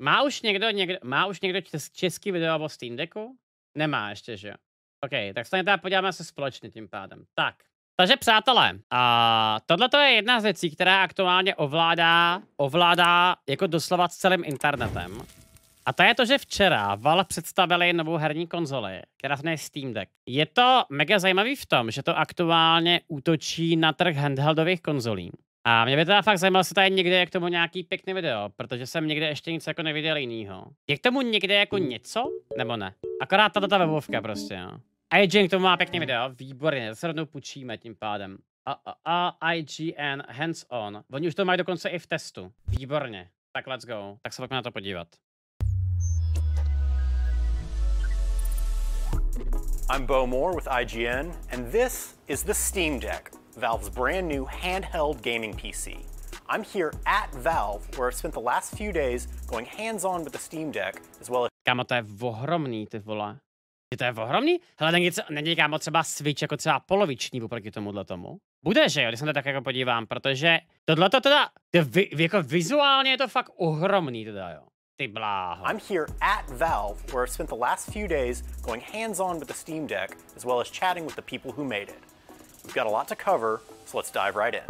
Má už někdo český video o Steam Decku? Nemá ještě, že jo? OK, tak se teda podíváme se společně tím pádem. Tak. Takže přátelé, tohle je jedna z věcí, která aktuálně ovládá jako doslova s celým internetem. A to je to, že včera Valve představili novou herní konzoli, která se jmenuje Steam Deck. Je to mega zajímavý v tom, že to aktuálně útočí na trh handheldových konzolí. A mě by teda fakt zajímalo, jestli tady někde je k tomu nějaký pěkný video, protože jsem někde ještě nic jako neviděl jinýho. Je k tomu někde jako něco? Nebo ne? Akorát ta webovka prostě, jo. IGN k tomu má pěkný video, výborně, to se rovnou půjčíme tím pádem. IGN hands on. Oni už to mají dokonce i v testu. Výborně. Tak let's go. Tak se pojďme na to podívat. I'm Bo Moore with IGN, and this is the Steam Deck, Valve's brand new handheld gaming PC. I'm here at Valve, where I've spent the last few days going hands-on with the Steam Deck, as well as... Kámo, to je ohromný, ty vole. To je ohromný? Hele, není kámo třeba Switch jako třeba poloviční oproti tomuhle tomu? Bude, že jo, když se to tak jako podívám, protože tohleto teda, jako vizuálně je to fakt ohromný teda, jo. Ty bláho. I'm here at Valve, where I've spent the last few days going hands-on with the Steam Deck, as well as chatting with the people who made it. We've got a lot to cover, so let's dive right in.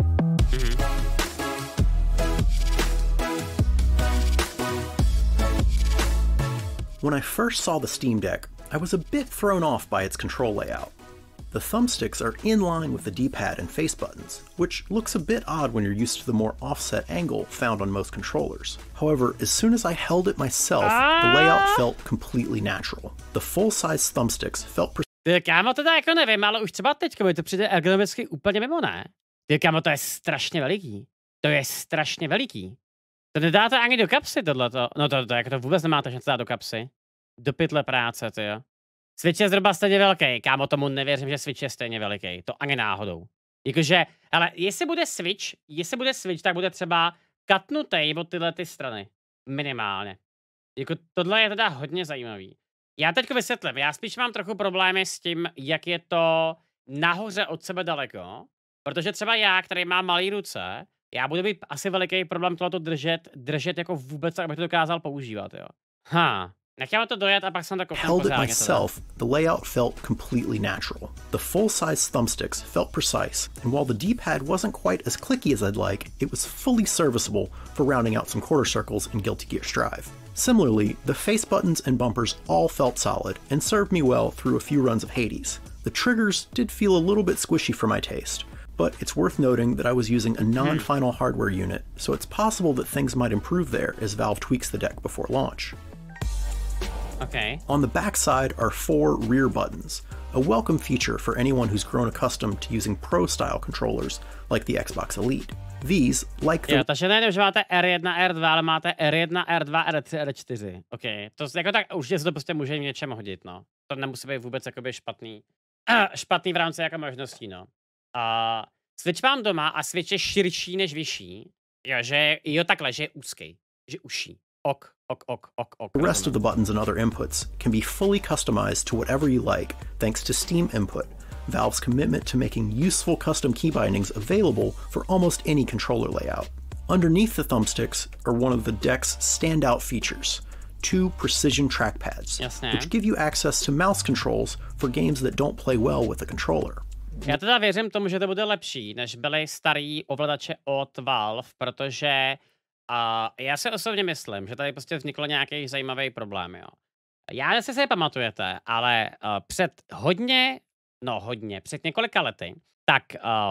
When I first saw the Steam Deck, I was a bit thrown off by its control layout. The thumbsticks are in line with the D-pad and face buttons, which looks a bit odd when you're used to the more offset angle found on most controllers. However, as soon as I held it myself, the layout felt completely natural. The full-size thumbsticks felt... Kámo, teda jako nevím, ale už třeba teďko mi to přijde ergonomicky úplně mimo, ne? Kámo, to je strašně veliký. To je strašně veliký. To nedáte ani do kapsy, tohleto. No to jako to vůbec nemáte šanci dát do kapsy. Do pytle práce, ty jo. Switch je zhruba stejně velký. Kámo, tomu nevěřím, že Switch je stejně veliký. To ani náhodou. Jakože, ale jestli bude Switch, tak bude třeba katnutý od tyhle ty strany. Minimálně. Jako tohle je teda hodně zajímavý. Já teďko vysvětlím. Já spíš mám trochu problémy s tím, jak je to nahoře od sebe daleko. Protože třeba já, který mám malý ruce, já budu mít asi veliký problém tohleto držet jako vůbec, abych to dokázal používat, jo. Necháme to dojet a pak jsem to held it myself, the layout felt completely natural. The full-size thumbsticks felt precise, and while the D-pad wasn't quite as clicky as I'd like, it was fully serviceable for rounding out some quarter circles in Guilty Gear Strive. Similarly, the face buttons and bumpers all felt solid and served me well through a few runs of Hades. The triggers did feel a little bit squishy for my taste, but it's worth noting that I was using a non-final hardware unit, so it's possible that things might improve there as Valve tweaks the deck before launch. Okay. On the back side are 4 rear buttons, a welcome feature for anyone who's grown accustomed to using pro-style controllers like the Xbox Elite. These, like the... Jo, takže nejenom, že máte R1, R2, ale máte R1, R2, R3, R4. OK, to jako tak určitě se to prostě může něčem hodit, no. To nemusí být vůbec jakoby špatný. Špatný v rámci jako možností, no. Switch mám doma a Switch je širší než vyšší. Jo, takhle, že je úzký, že uší. Ok. The rest of the buttons and other inputs can be fully customized to whatever you like thanks to Steam Input, Valve's commitment to making useful custom key bindings available for almost any controller layout. Underneath the thumbsticks are one of the deck's standout features, 2 precision trackpads, which give you access to mouse controls for games that don't play well with a controller. Já teda věřím tomu, že to bude lepší, než byly starý ovladače od Valve, protože já si osobně myslím, že tady prostě vzniklo nějaký zajímavý problém, jo. Já nevím, jestli si je pamatujete, ale před několika lety, tak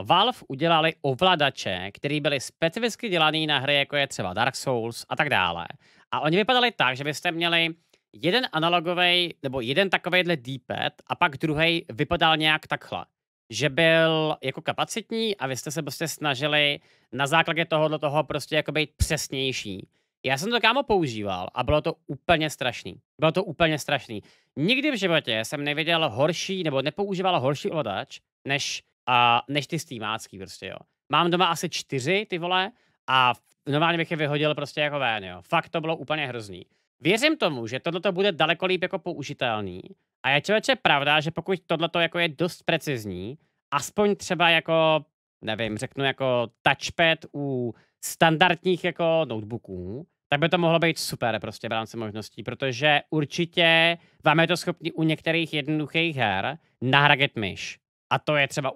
Valve udělali ovladače, které byly specificky dělané na hry, jako je třeba Dark Souls a tak dále. A oni vypadali tak, že byste měli jeden analogový, nebo jeden takovejhle D-pad a pak druhý vypadal nějak takhle. Že byl jako kapacitní a vy jste se prostě snažili na základě toho prostě jako být přesnější. Já jsem to kámo používal a bylo to úplně strašný. Nikdy v životě jsem neviděl horší, nebo nepoužíval horší ovladač, než ty steamácký prostě, jo. Mám doma asi 4, ty vole, a normálně bych je vyhodil prostě jako ven, jo. Fakt to bylo úplně hrozný. Věřím tomu, že tohleto bude daleko líp jako použitelný. A je člověče pravda, že pokud tohleto jako je dost precizní, aspoň třeba jako, nevím, řeknu jako touchpad u standardních jako notebooků, tak by to mohlo být super prostě v rámci možností, protože určitě vám je to schopný u některých jednoduchých her nahradit myš. A to je třeba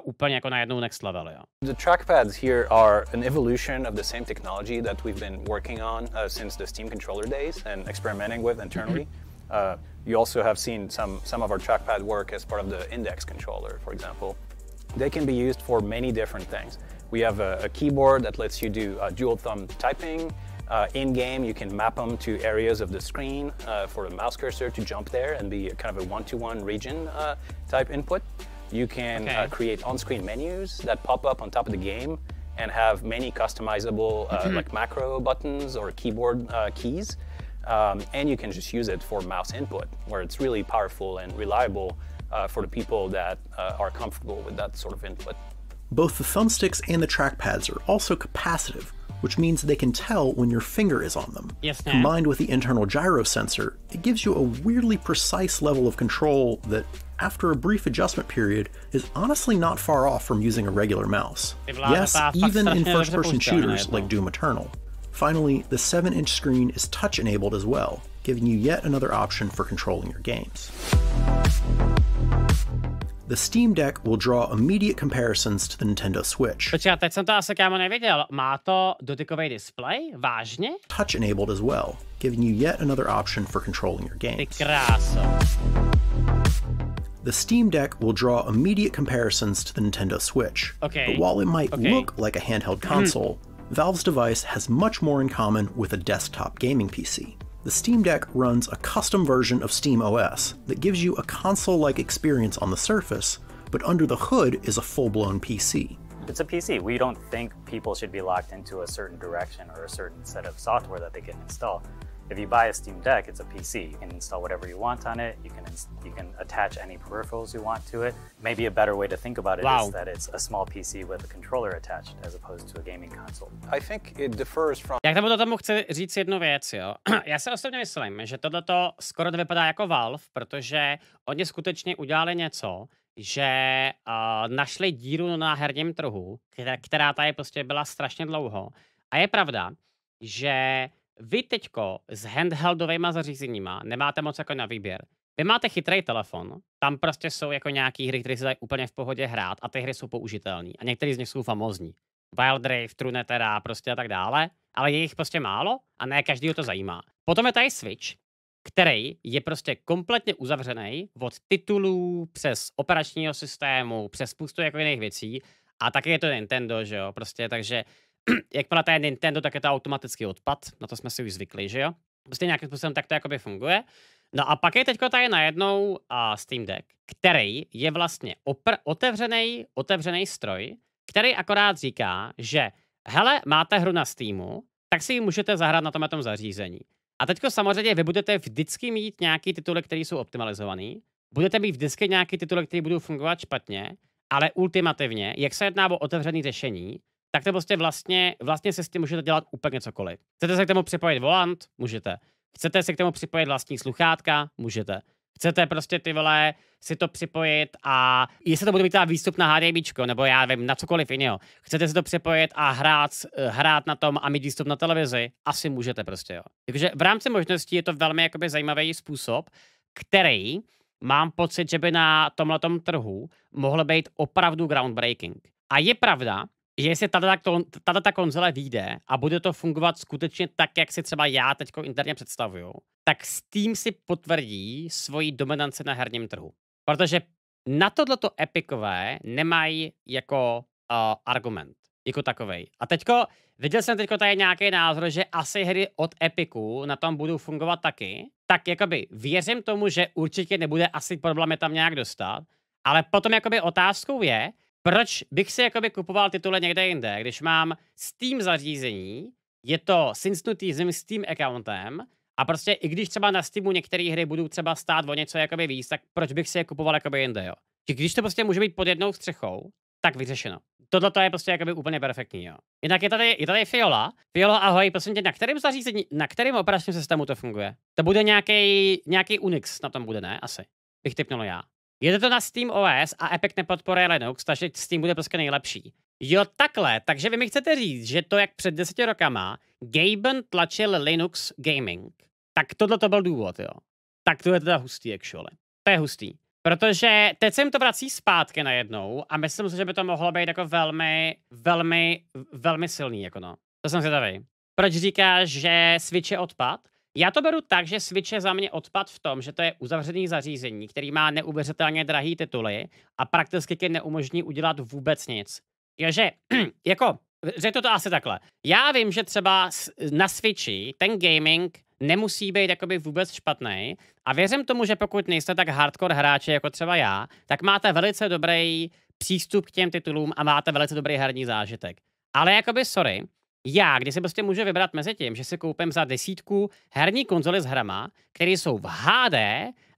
úplně jako na jednou next level, jo. The trackpads here are an evolution of the same technology that we've been working on since the Steam controller days and experimenting with internally. You also have seen some of our trackpad work as part of the index controller, for example. They can be used for many different things. We have a keyboard that lets you do dual thumb typing. In-game, you can map them to areas of the screen for a mouse cursor to jump there and be kind of a one-to-one region type input. You can create on-screen menus that pop up on top of the game and have many customizable like macro buttons or keyboard keys. And you can just use it for mouse input, where it's really powerful and reliable for the people that are comfortable with that sort of input. Both the thumbsticks and the trackpads are also capacitive, which means they can tell when your finger is on them. Yes, ma'am. Combined with the internal gyro sensor, it gives you a weirdly precise level of control that, after a brief adjustment period, is honestly not far off from using a regular mouse. Yes, even in first-person shooters like Doom Eternal. Finally, the 7-inch screen is touch-enabled as well, giving you yet another option for controlling your games. The Steam Deck will draw immediate comparisons to the Nintendo Switch. Počkej, teď jsem to asi kámo neviděl. Má to dotykový displej? Vážně? Touch-enabled as well, giving you yet another option for controlling your Ty games. kráso. The Steam Deck will draw immediate comparisons to the Nintendo Switch. Okay. But while it might look like a handheld console, Valve's device has much more in common with a desktop gaming PC. The Steam Deck runs a custom version of Steam OS that gives you a console-like experience on the surface, but under the hood is a full-blown PC. It's a PC. We don't think people should be locked into a certain direction or a certain set of software that they can install. If you buy a Steam Deck, it's a PC. You can install whatever you want on it. You can attach any peripherals you want to it. Maybe a better way to think about it is that it's a small PC with a controller attached as opposed to a gaming console. I think it differs from... Já k tomu chci říct jednu věc, jo. Já si osobně myslím, že tohleto skoro nevypadá jako Valve, protože oni skutečně udělali něco, že našli díru na herním trhu, která tady prostě byla strašně dlouho. A je pravda, že vy teďko s handheldovejma zařízeníma nemáte moc jako na výběr. Vy máte chytrý telefon, tam prostě jsou jako nějaký hry, které se dají úplně v pohodě hrát a ty hry jsou použitelné. A některé z nich jsou famózní. Wild Rift, Která prostě a tak dále, ale je jich prostě málo a ne každýho to zajímá. Potom je tady Switch, který je prostě kompletně uzavřený od titulů přes operačního systému, přes spoustu jako jiných věcí a taky je to Nintendo, že jo, prostě takže jakmile to je Nintendo, tak je to automaticky odpad, na to jsme si už zvykli, že jo? Prostě nějakým způsobem tak to jakoby funguje. No a pak je teďko tady najednou Steam Deck, který je vlastně otevřený stroj, který akorát říká, že hele, máte hru na Steamu, tak si ji můžete zahrát na tomhle zařízení. A teďko samozřejmě vy budete vždycky mít nějaký tituly, které jsou optimalizovaný, budete mít vždycky nějaký tituly, které budou fungovat špatně, ale ultimativně, jak se jedná o otevřené řešení, tak to prostě vlastně si s tím můžete dělat úplně cokoliv. Chcete se k tomu připojit volant? Můžete. Chcete si k tomu připojit vlastní sluchátka? Můžete. Chcete prostě ty vole si to připojit a jestli to bude mít teda výstup na HDMIčko, nebo já vím, na cokoliv jiného. Chcete si to připojit a hrát na tom a mít výstup na televizi? Asi můžete prostě, jo. Takže v rámci možností je to velmi jakoby zajímavý způsob, který mám pocit, že by na tomhletom trhu mohl být opravdu groundbreaking. A je pravda, že jestli tato konzole vyjde a bude to fungovat skutečně tak, jak si třeba já teďko interně představuju, tak Steam si potvrdí svoji dominanci na herním trhu. Protože na tohleto epikové nemají jako argument, jako takovej. A viděl jsem teďko tady nějaký názor, že asi hry od Epiku na tom budou fungovat taky, tak jakoby věřím tomu, že určitě nebude asi problém je tam nějak dostat, ale potom jakoby otázkou je, proč bych si jakoby kupoval tituly někde jinde, když mám Steam zařízení, je to syncnutý s Steam accountem a prostě i když třeba na Steamu některé hry budou třeba stát o něco jakoby víc, tak proč bych si je kupoval jakoby jinde, jo? Když to prostě může být pod jednou střechou, tak vyřešeno. Tohle to je prostě jakoby úplně perfektní, jo. Jinak je tady Fiola. Fiolo, ahoj, prosím tě, na kterém zařízení, na kterém operačním systému to funguje? To bude nějaký Unix na tom bude, ne? Asi. Bych tipnul já. Jede to na Steam OS a Epic nepodporuje Linux, takže Steam bude prostě nejlepší. Jo, takhle. Takže vy mi chcete říct, že to, jak před 10 rokama Gaben tlačil Linux gaming, tak tohle to byl důvod, jo. Tak to je teda hustý, actually. To je hustý. Protože teď se jim to vrací zpátky najednou a myslím si, že by to mohlo být jako velmi silný, jako no. To jsem zvědavý. Proč říkáš, že Switch je odpad? Já to beru tak, že Switch je za mě odpad v tom, že to je uzavřený zařízení, který má neuvěřitelně drahý tituly a prakticky neumožní udělat vůbec nic. Takže, jako, řeknu to asi takhle. Já vím, že třeba na Switchi ten gaming nemusí být jakoby vůbec špatný a věřím tomu, že pokud nejste tak hardcore hráči jako třeba já, tak máte velice dobrý přístup k těm titulům a máte velice dobrý herní zážitek. Ale jakoby sorry, já, když si prostě můžu vybrat mezi tím, že si koupím za 10 herní konzoli s hrama, které jsou v HD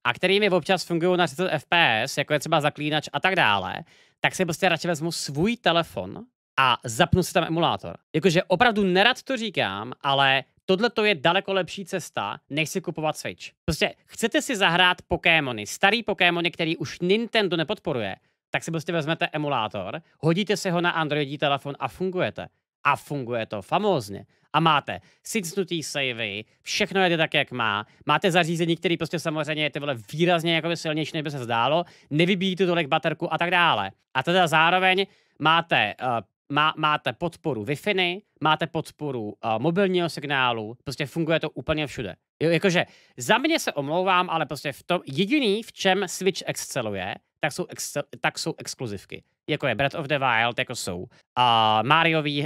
a kterými občas fungují na 30 FPS, jako je třeba Zaklínač a tak dále, tak si prostě radši vezmu svůj telefon a zapnu si tam emulátor. Jakože opravdu nerad to říkám, ale tohle to je daleko lepší cesta, než si kupovat Switch. Prostě chcete si zahrát Pokémony, starý Pokémony, který už Nintendo nepodporuje, tak si prostě vezmete emulátor, hodíte si ho na Androidí telefon a fungujete. A funguje to famózně. A máte syncnutý savey, všechno jede tak, jak má. Máte zařízení, který prostě samozřejmě je tyhle výrazně jakoby silnější, než by se zdálo. Nevybíjí tu tolik baterku a tak dále. A teda zároveň máte podporu Wi-Fi, máte podporu mobilního signálu, prostě funguje to úplně všude. Jo, jakože za mě se omlouvám, ale prostě v tom jediný, v čem Switch exceluje, tak jsou exkluzivky. Jako je Breath of the Wild, jako jsou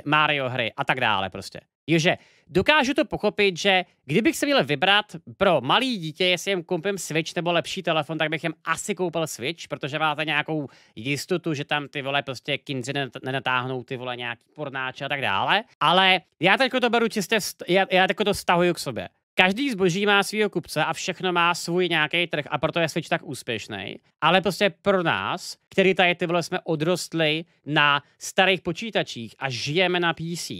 Mario hry a tak dále prostě. Jože dokážu to pochopit, že kdybych se měl vybrat pro malý dítě, jestli jim koupím Switch nebo lepší telefon, tak bych jim asi koupil Switch, protože máte nějakou jistotu, že tam ty vole prostě kindři nenatáhnou ty vole nějaký pornáče a tak dále. Ale já teďko to beru čistě, já teďko to stahuju k sobě. Každý zboží má svýho kupce a všechno má svůj nějaký trh a proto je Switch tak úspěšný. Ale prostě pro nás, který tady ty vole jsme odrostli na starých počítačích a žijeme na PC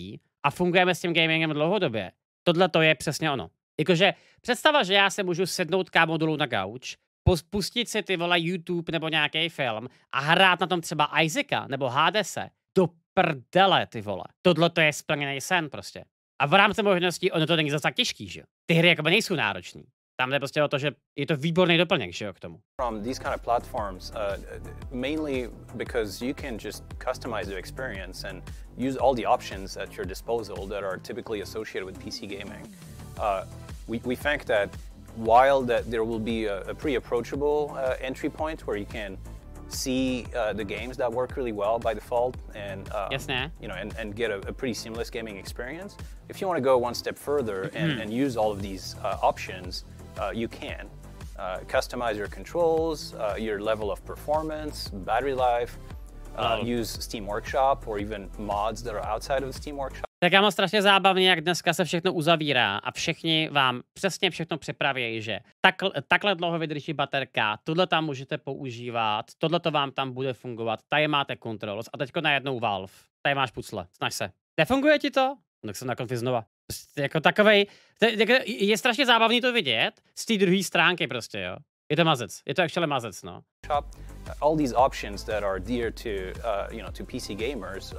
a fungujeme s tím gamingem dlouhodobě, tohle to je přesně ono. Jakože představa, že já se můžu sednout kámo dolů na gauč, pustit si ty vole YouTube nebo nějaký film a hrát na tom třeba Isaaca nebo Hadese, do prdele ty vole. Tohle to je splněný sen prostě. A v rámci možností ono to není zase tak těžký, že jo. Ty hry jakoby nejsou náročný. Tam jde prostě o to, že je to výborný doplněk, že jo, k tomu. From these kind of platforms, mainly because you can just customize the experience and use all the options at your disposal that are typically associated with PC gaming. We think that while there will be a pretty approachable entry point where you can see the games that work really well by default and and get a pretty seamless gaming experience. If you want to go one step further and use all of these options, you can customize your controls, your level of performance, battery life, use Steam Workshop or even mods that are outside of the Steam Workshop. Tak já mám strašně zábavně, jak dneska se všechno uzavírá a všichni vám přesně všechno připraví, že takhle dlouho vydrží baterka, tohle tam můžete používat, tohle to vám tam bude fungovat, tady máte controls a teďko najednou Valve, tady máš pucle, snaž se. Nefunguje ti to? Tak jsem na konfi znova. Jako takovej, je strašně zábavný to vidět z té druhé stránky prostě, jo. Je to mazec, je to actually mazec, no. All these options that are dear to to PC gamers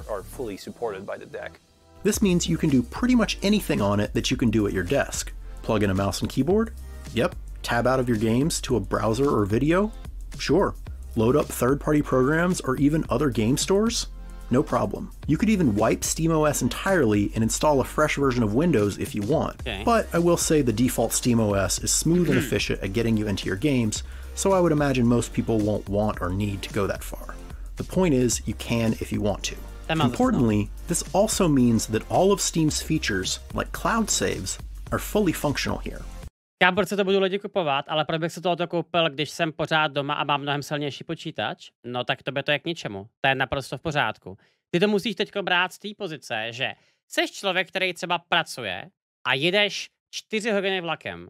are fully supported by the deck. This means you can do pretty much anything on it that you can do at your desk. Plug in a mouse and keyboard? Yep. Tab out of your games to a browser or video? Sure. Load up third-party programs or even other game stores? No problem. You could even wipe SteamOS entirely and install a fresh version of Windows if you want. Okay. But I will say the default SteamOS is smooth and efficient at getting you into your games, so I would imagine most people won't want or need to go that far. The point is, you can if you want to. Importantly, this also means that all of Steam's features, like cloud saves, are fully functional here. Já proč se to budu lidi kupovat, ale proč bych se tohoto koupil, když jsem pořád doma a mám mnohem silnější počítač? No tak to by to je k ničemu. To je naprosto v pořádku. Ty to musíš teďko brát z té pozice, že jsi člověk, který třeba pracuje a jedeš 4 hodiny vlakem,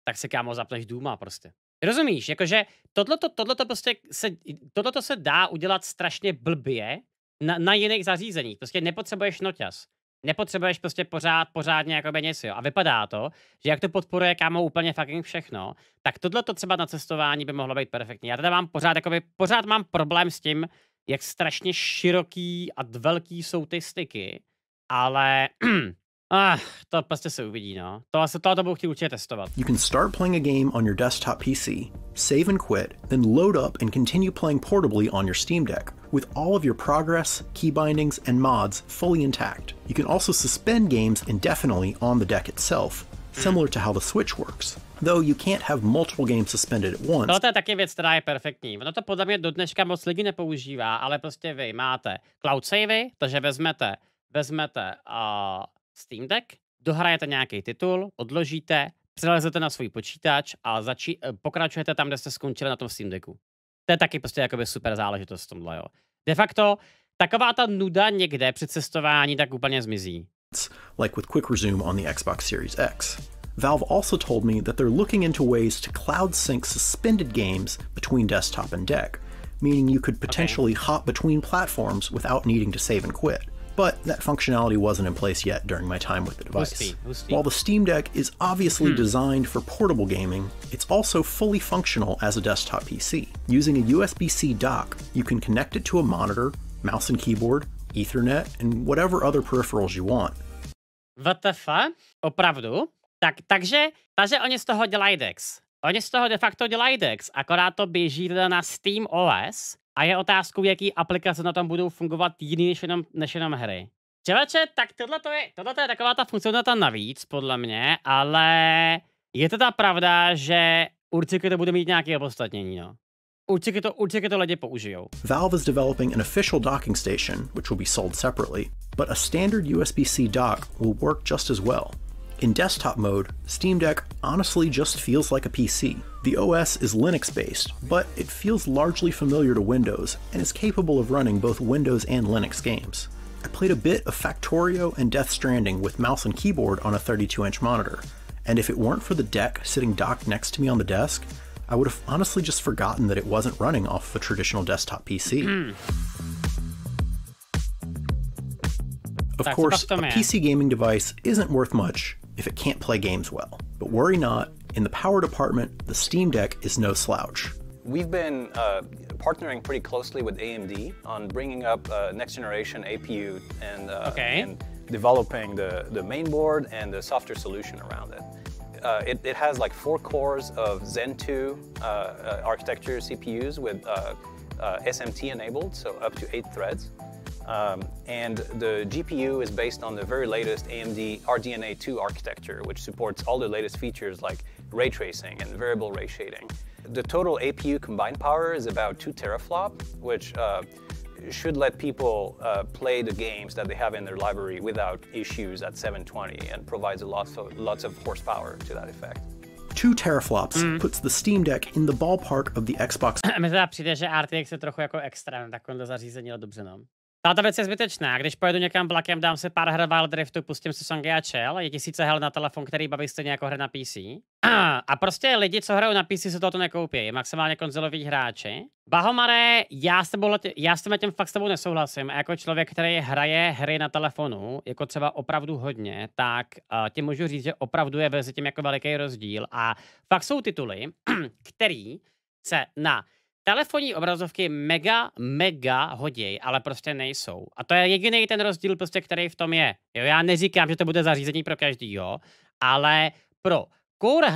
tak si kámo zapneš důma prostě. Rozumíš? Jakože tohleto se dá udělat strašně blbě na jiných zařízeních. Prostě nepotřebuješ noťaz. Nepotřebuješ prostě pořádně jakoby něco. A vypadá to, že jak to podporuje kámo úplně fucking všechno, tak tohleto třeba na cestování by mohlo být perfektní. Já teda mám pořád mám problém s tím, jak strašně široký a velký jsou ty styky, ale to prostě se uvidí, no. To budu chtít určitě testovat. You can start playing a game on your desktop PC, save and quit, then load up and continue playing portably on your Steam Deck, with all of your progress, key bindings, and mods fully intact. You can also suspend games indefinitely on the deck itself, similar to how the Switch works, though you can't have multiple games suspended at once. Tohle je taky věc, která je perfektní. Ono to podle mě do dneška moc lidí nepoužívá, ale prostě vy máte cloud savey, takže vezmete Steam Deck, dohrajete nějaký titul, odložíte, přelezete na svůj počítač a pokračujete tam, kde jste skončili na tom Steam Decku. To je taky prostě jakoby super záležitost v tomhle, jo. De facto, taková ta nuda někde při cestování tak úplně zmizí. Like with Quick Resume on the Xbox Series X. Valve also told me that they're looking into ways to cloud sync suspended games between desktop and deck, meaning you could potentially hop between platforms without needing to save and quit. But that functionality wasn't in place yet during my time with the device. While the Steam Deck is obviously designed for portable gaming, it's also fully functional as a desktop PC. Using a USB-C dock, you can connect it to a monitor, mouse and keyboard, Ethernet, and whatever other peripherals you want. WTF? Opravdu? Takže oni z toho dělají DeX. Oni z toho de facto dělají DeX, akorát to běží teda na Steam OS a je otázkou, jaký aplikace na tom budou fungovat jiný než jenom hry. Čeveče, tak tohle je taková ta funkcionalita navíc, podle mě, ale je to ta pravda, že určitě to bude mít nějaké opodstatnění, no. Určitě to lidi použijou. Valve is developing an official docking station, which will be sold separately, but a standard USB-C dock will work just as well. In desktop mode, Steam Deck honestly just feels like a PC. The OS is Linux-based, but it feels largely familiar to Windows and is capable of running both Windows and Linux games. I played a bit of Factorio and Death Stranding with mouse and keyboard on a 32-inch monitor, and if it weren't for the deck sitting docked next to me on the desk, I would have honestly just forgotten that it wasn't running off of a traditional desktop PC. Of course, a PC gaming device isn't worth much if it can't play games well. But worry not, in the power department, the Steam Deck is no slouch. We've been partnering pretty closely with AMD on bringing up next generation APU and developing the main board and the software solution around it. It has like 4 cores of Zen 2 architecture CPUs with SMT enabled, so up to 8 threads. And the GPU is based on the very latest AMD RDNA 2 architecture, which supports all the latest features like ray tracing and variable ray shading. The total APU combined power is about 2 teraflop, which should let people play the games that they have in their library without issues at 720 and provides lots of horsepower to that effect. 2 teraflops puts the Steam Deck in the ballpark of the Xbox. Mi teda přijde, že RTX je trochu jako extra na takovémhle zařízení, ale dobře, no. Ta věc je zbytečná. Když pojedu někam vlakem, dám si pár her Wild Driftu, pustím si songy a chill, je tisíce hel na telefon, který baví stejně jako hry na PC. A prostě lidi, co hrajou na PC, si tohoto nekoupí. Maximálně konzoloví hráči. Bahomare, já s tím fakt s tebou nesouhlasím. A jako člověk, který hraje hry na telefonu, jako třeba opravdu hodně, tak ti můžu říct, že opravdu je mezi tím jako veliký rozdíl. A fakt jsou tituly, který se na telefonní obrazovky mega hodí, ale prostě nejsou. A to je jediný ten rozdíl, prostě, který v tom je. Jo, já neříkám, že to bude zařízení pro každýho, ale pro core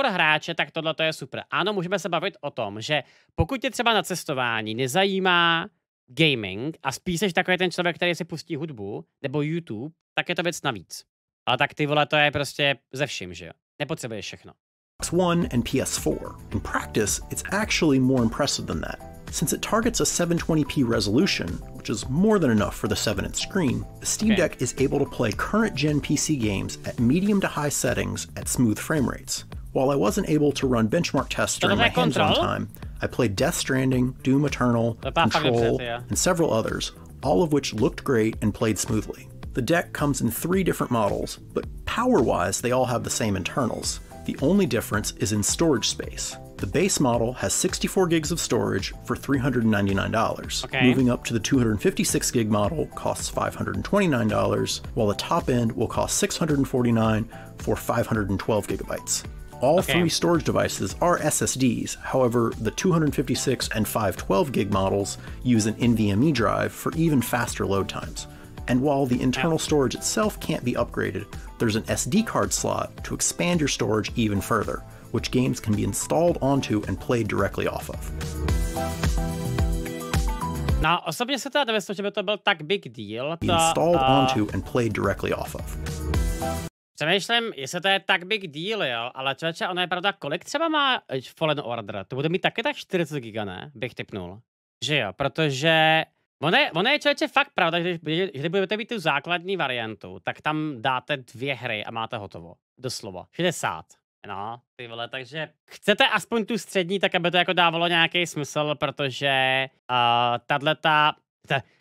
hráče, tak tohle je super. Ano, můžeme se bavit o tom, že pokud tě třeba na cestování nezajímá gaming a spíš jsi takový ten člověk, který si pustí hudbu nebo YouTube, tak je to věc navíc. Ale tak ty vole, to je prostě ze vším, že jo? Nepotřebuješ všechno. Xbox One and PS4. In practice, it's actually more impressive than that. Since it targets a 720p resolution, which is more than enough for the 7-inch screen, the Steam Deck is able to play current-gen PC games at medium to high settings at smooth frame rates. While I wasn't able to run benchmark tests during my hands-on time, I played Death Stranding, Doom Eternal, Control, and several others, all of which looked great and played smoothly. The deck comes in 3 different models, but power-wise they all have the same internals. The only difference is in storage space. The base model has 64 gigs of storage for $399. Moving up to the 256 gig model costs $529, while the top end will cost $649 for 512 gigabytes. All Okay. three storage devices are SSDs, however, the 256 and 512 gig models use an NVMe drive for even faster load times. And while the internal storage itself can't be upgraded, there's an SD card slot to expand your storage even further, which games can be installed onto and played directly off of. No, osobně se teda nemyslím, že by to byl tak big deal. Installed onto and played directly off of. Přemýšlím, jestli to je tak big deal, jo, ale člověče, ono je pravda, kolik třeba má Fallen Order? To bude mít taky tak 40 giga, ne? Bych tipnul. Že jo, protože ono je člověče fakt pravda, že když budete mít tu základní variantu, tak tam dáte 2 hry a máte hotovo. Doslova. 60. No, ty vole, takže chcete aspoň tu střední, tak aby to jako dávalo nějaký smysl, protože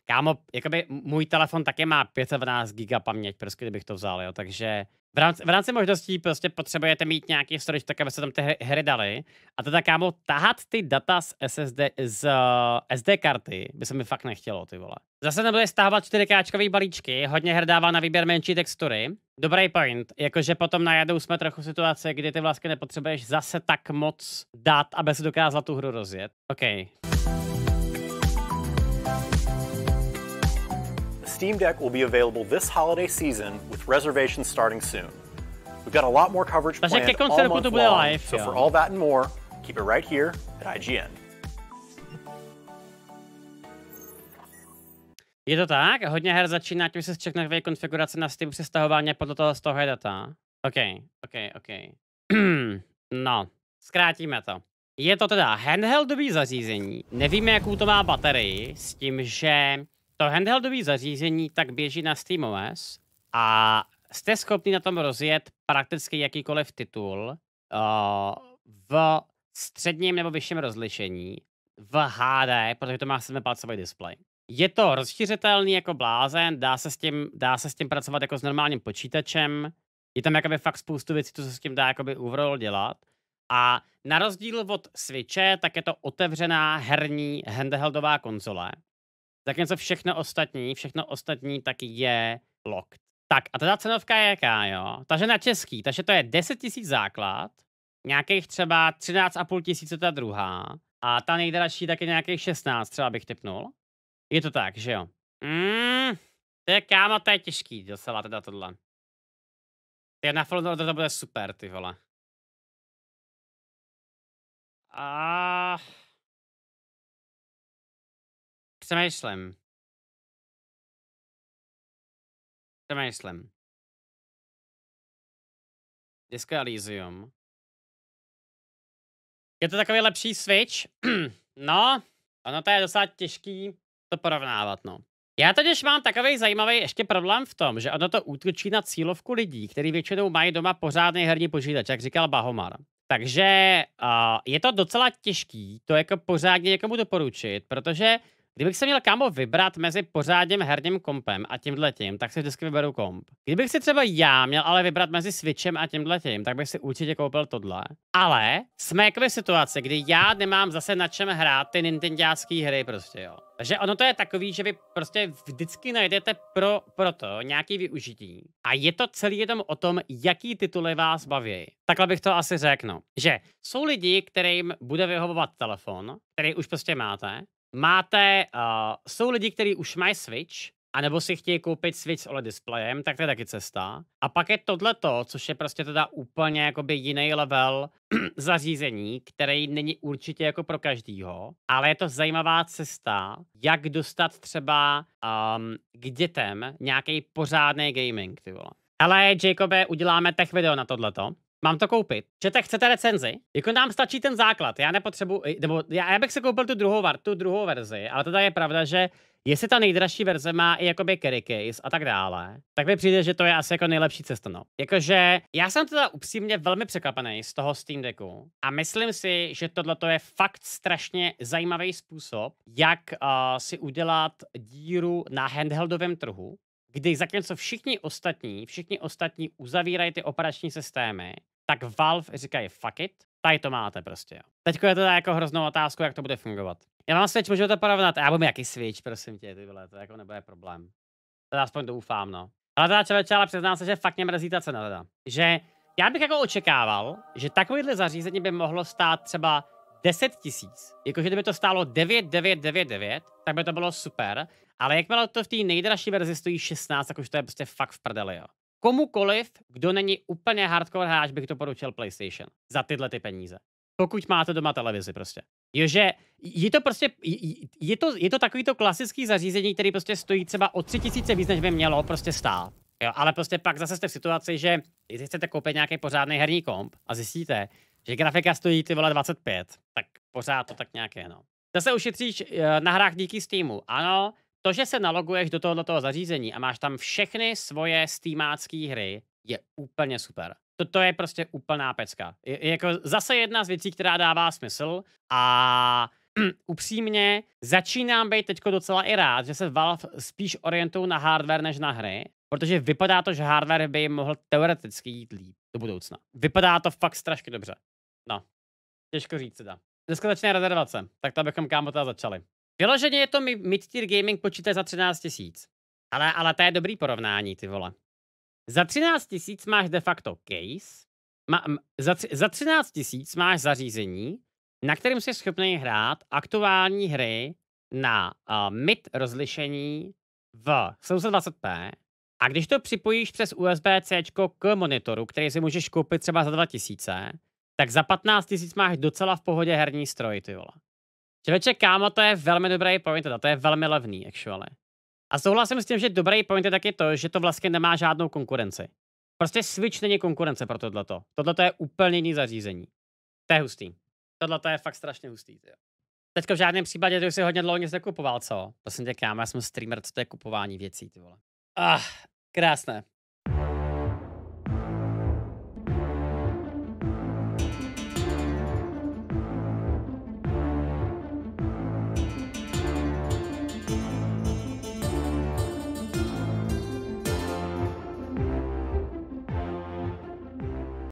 kámo, jakoby můj telefon taky má 512 giga paměť, prostě kdybych to vzal, jo, takže v rámci možností prostě potřebujete mít nějaký storage, tak aby se tam ty hry daly. A teda, kámo, tahat ty data z SD karty by se mi fakt nechtělo, ty vole. Zase nebude stahovat 4Kčkový balíčky, hodně her dává na výběr menší textury. Dobrý point, jakože potom najednou jsme trochu v situaci, kdy ty vlastně nepotřebuješ zase tak moc dat, aby si dokázala tu hru rozjet. OK. Steam Deck will be available this holiday season with reservations starting soon. We've got a lot more coverage planned all month long, so for all that and more, keep it right here at IGN. Je to tak? Hodně her začíná tím, že se checkne konfigurace na Steam při stahování podle toho z toho je data. OK. No, zkrátíme to. Je to teda handheldový zařízení, nevíme, jakou to má baterii, s tím, že to handheldové zařízení tak běží na SteamOS a jste schopni na tom rozjet prakticky jakýkoliv titul v středním nebo vyšším rozlišení, v HD, protože to má 7-palcový displej. Je to rozšířitelný jako blázen, dá se s tím pracovat jako s normálním počítačem, je tam jakoby fakt spoustu věcí, co se s tím dá jakoby overall dělat. A na rozdíl od Switche, tak je to otevřená herní handheldová konzole. Zatímco všechno ostatní tak je locked. Tak a teda cenovka je jaká, jo? Takže na český, takže to je 10 000 základ, nějakých třeba 13 500 ta druhá a ta nejdražší taky nějakých 16 třeba bych tipnul. Je to tak, že jo? To je kámo, to je těžký docela teda tohle. Ty na Fallen Order to bude super, ty vole. Přemýšlím. Disco Elysium. Je to takový lepší Switch? No, ono to je docela těžký to porovnávat, no. Já totiž mám takový zajímavý ještě problém v tom, že ono to útočí na cílovku lidí, kteří většinou mají doma pořádný herní počítač, jak říkal Bahomar. Takže je to docela těžký to jako pořádně někomu doporučit, protože kdybych se měl kámo vybrat mezi pořádným herním kompem a tímhletím, tak si vždycky vyberu komp. Kdybych si třeba já měl ale vybrat mezi Switchem a tímhletím, tak bych si určitě koupil tohle. Ale jsme jako v situaci, kdy já nemám zase na čem hrát ty nintendácký hry prostě, jo. Takže ono to je takový, že vy prostě vždycky najdete pro to nějaký využití. A je to celý jenom o tom, jaký tituly vás baví. Takhle bych to asi řekl, že jsou lidi, kterým bude vyhovovat telefon, který už prostě máte, jsou lidi, kteří už mají Switch, anebo si chtějí koupit Switch s OLED displejem, tak to je taky cesta. A pak je tohleto, což je prostě teda úplně jakoby jiný level zařízení, který není určitě jako pro každýho, ale je to zajímavá cesta, jak dostat třeba k dětem nějaký pořádný gaming, ty vole. Hele, Jacobe, uděláme tech video na tohleto. Mám to koupit. Čete, chcete recenzi? Jako nám stačí ten základ. Já nepotřebuji, nebo já bych si koupil tu druhou verzi, ale teda je pravda, že jestli ta nejdražší verze má i jakoby carry case a tak dále, tak mi přijde, že to je asi jako nejlepší cesta, no. Jakože já jsem teda upřímně velmi překvapený z toho Steam Decku a myslím si, že tohle je fakt strašně zajímavý způsob, jak si udělat díru na handheldovém trhu, kdy zatímco všichni ostatní uzavírají ty operační systémy, tak Valve říkají fuck it, tady to máte prostě, jo. Teďko je to jako hroznou otázku, jak to bude fungovat. Já mám Switch, můžu to porovnat, já budu jaký Switch, prosím tě, ty vole, to jako nebude problém. Teda aspoň doufám, no. Ale teda člověče, ale přiznám se, že fakt mě mrzí ta cena teda. Že Já bych jako očekával, že takovýhle zařízení by mohlo stát třeba 10 000. Jakože kdyby to stálo 9,999, tak by to bylo super. Ale jakmile to v té nejdražší verzi stojí 16, tak už to je prostě fakt v prdeli, jo. Komukoliv, kdo není úplně hardcore hráč, bych to poručil PlayStation. Za tyhle ty peníze. Pokud máte doma televizi prostě. Jo, že je to prostě, je to takový to klasický zařízení, který prostě stojí třeba o 3000 víc, než by mělo prostě stát. Jo, ale prostě pak zase jste v situaci, že když chcete koupit nějaký pořádný herní komp a zjistíte, že grafika stojí ty vole 25, tak pořád to tak nějaké, no. Zase ušetříš na hrách díky Steamu. Ano, to, že se naloguješ do tohoto zařízení a máš tam všechny svoje steamácké hry, je úplně super. To je prostě úplná pecka. Je jako zase jedna z věcí, která dává smysl a upřímně začínám být teďko docela i rád, že se Valve spíš orientují na hardware než na hry, protože vypadá to, že hardware by mohl teoreticky jít líp do budoucna. Vypadá to fakt strašně dobře. No, těžko říct teda. Dneska začne rezervace, tak to bychom kámo teda začali. Vyloženě je to mid-tier gaming počítač za 13 000. Ale to je dobrý porovnání, ty vole. Za 13 000 máš de facto case, za 13 000 máš zařízení, na kterém jsi schopný hrát aktuální hry na mid rozlišení v 720p a když to připojíš přes USB-C k monitoru, který si můžeš koupit třeba za 2000, tak za 15 000 máš docela v pohodě herní stroj, ty vole. Člověče, kámo, to je velmi dobrý point, to je velmi levný, actually. A souhlasím s tím, že dobrý point je taky to, že to vlastně nemá žádnou konkurenci. Prostě Switch není konkurence pro tohleto. Tohleto je úplně jiný zařízení. To je hustý. Tohleto je fakt strašně hustý. Tyjo. Teďko v žádném případě ty už si hodně dlouho nic nekupoval, co? Prosím tě, kámo, já jsem streamer, co to je kupování věcí, ty vole. Krásné.